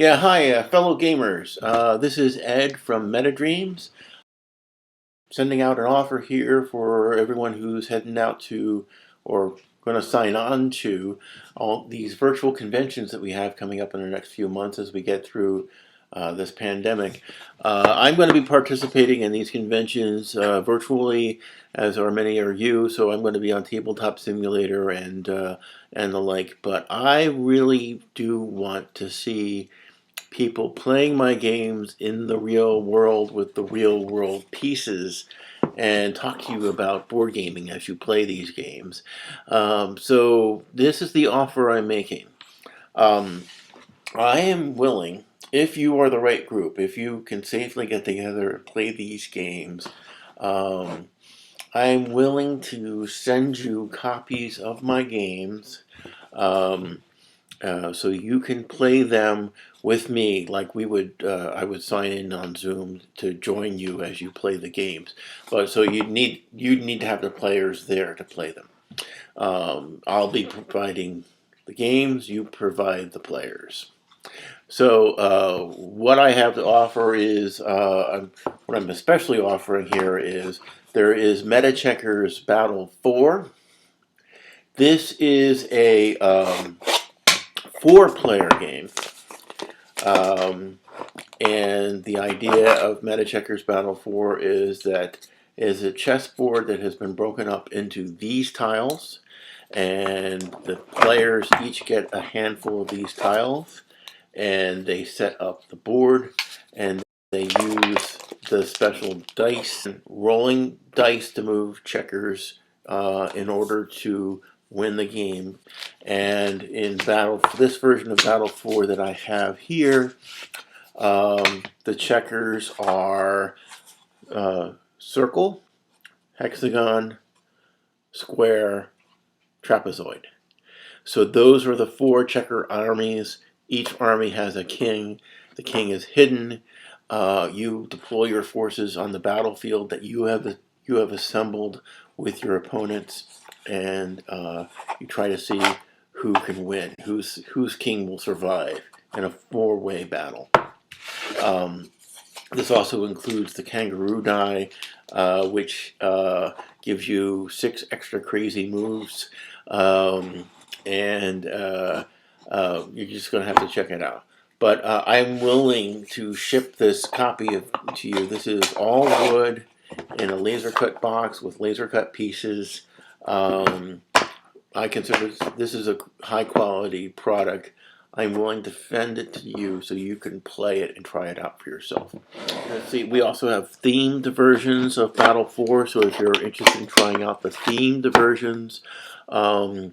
Yeah, hi, fellow gamers. This is Ed from MetaDreams, sending out an offer here for everyone who's heading out to or going to sign on to all these virtual conventions that we have coming up in the next few months as we get through this pandemic. I'm going to be participating in these conventions virtually, as are many are you. So I'm going to be on Tabletop Simulator and the like. But I really do want to see people playing my games in the real world with the real world pieces and talk to you about board gaming as you play these games. So this is the offer I'm making. Um, I am willing, if you are the right group, if you can safely get together and play these games, um, I'm willing to send you copies of my games. Um, so you can play them with me, like I would sign in on Zoom to join you as you play the games. But so you need to have the players there to play them. I'll be providing the games. You provide the players. So what I have to offer is what I'm especially offering here is there is Meta Checkers Battle 4. This is a four-player game. And the idea of Meta Checkers Battle 4 is that is a chessboard that has been broken up into these tiles, and the players each get a handful of these tiles, and they set up the board, and they use the special dice, rolling dice to move checkers in order to win the game. And in this version of Battle 4 that I have here, the checkers are circle, hexagon, square, trapezoid. So those are the four checker armies. Each army has a king. The king is hidden. You deploy your forces on the battlefield that you have assembled with your opponents, and you try to see who can win, whose king will survive in a four-way battle. This also includes the kangaroo die, which gives you 6 extra crazy moves, and you're just going to have to check it out. But I'm willing to ship this copy to you. This is all wood in a laser cut box with laser cut pieces. I consider this is a high quality product. I'm willing to send it to you so you can play it and try it out for yourself. Let's see, we also have themed versions of Battle 4, so if you're interested in trying out the themed versions, one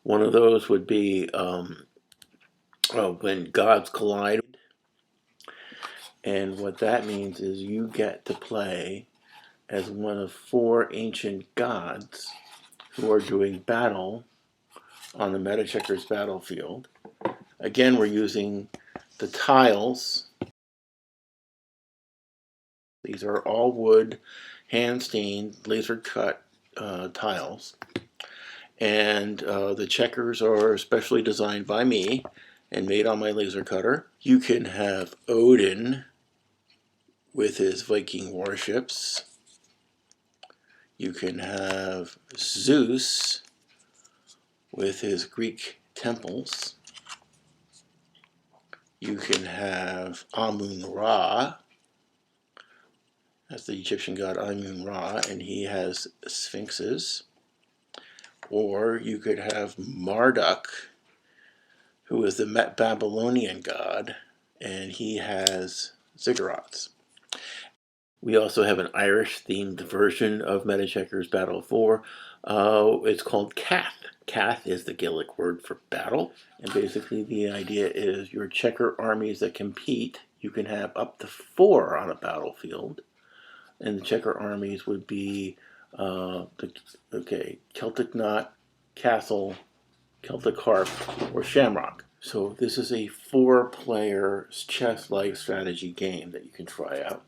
of those would be When Gods Collide. And what that means is you get to play as one of 4 ancient gods who are doing battle on the Meta Checkers battlefield. Again, we're using the tiles. These are all wood, hand-stained, laser-cut tiles. And the checkers are specially designed by me and made on my laser cutter. You can have Odin with his Viking warships. You can have Zeus with his Greek temples. You can have Amun-Ra. That's the Egyptian god Amun-Ra, and he has sphinxes. Or you could have Marduk, who is the Babylonian god, and he has ziggurats. We also have an Irish-themed version of Meta Checkers Battle 4. It's called Cath. Cath is the Gaelic word for battle, and basically the idea is your checker armies that compete, you can have up to 4 on a battlefield, and the checker armies would be Celtic Knot, Castle, Celtic Harp, or Shamrock. So this is a 4-player chess-like strategy game that you can try out.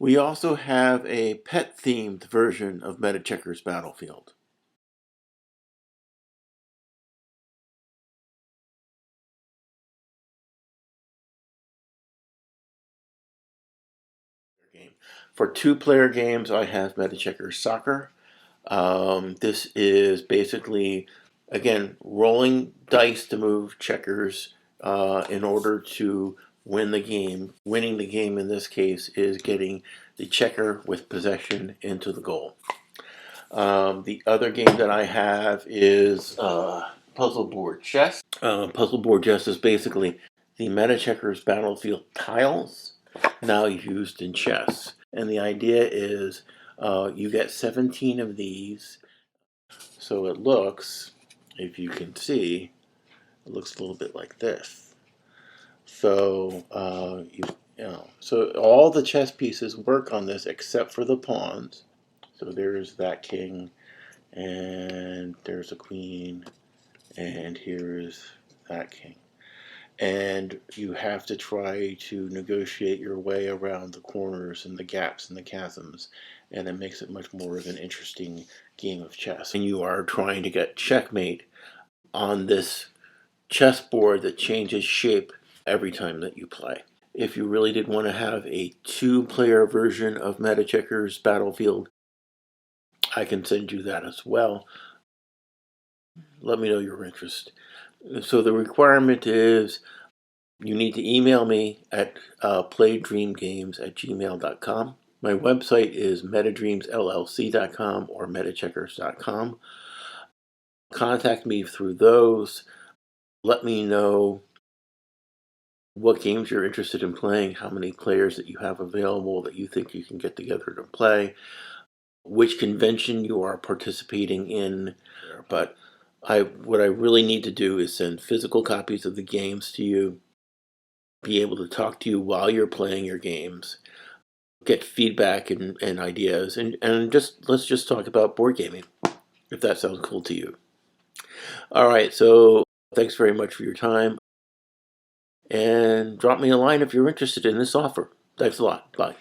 We also have a pet-themed version of Meta Checkers Battlefield. For 2-player games, I have MetaCheckers Soccer. This is basically, again, rolling dice to move checkers in order to win the game. Winning the game in this case is getting the checker with possession into the goal. The other game that I have is Puzzle Board Chess. Puzzle Board Chess is basically the MetaCheckers battlefield tiles now used in chess. And the idea is you get 17 of these. So it looks, if you can see, it looks a little bit like this. So so all the chess pieces work on this except for the pawns. So there's that king, and there's a queen, and here's that king. And you have to try to negotiate your way around the corners and the gaps and the chasms, and it makes it much more of an interesting game of chess. And you are trying to get checkmate on this chessboard that changes shape every time that you play. If you really did want to have a 2-player version of MetaCheckers Battlefield, I can send you that as well. Let me know your interest. So the requirement is you need to email me at playdreamgames@gmail.com. My website is MetaDreamsLLC.com or MetaCheckers.com. Contact me through those. Let me know what games you're interested in playing, how many players that you have available that you think you can get together to play, which convention you are participating in. But what I really need to do is send physical copies of the games to you, be able to talk to you while you're playing your games, get feedback and ideas, and let's just talk about board gaming, if that sounds cool to you. All right, so thanks very much for your time, and drop me a line if you're interested in this offer. Thanks a lot. Bye.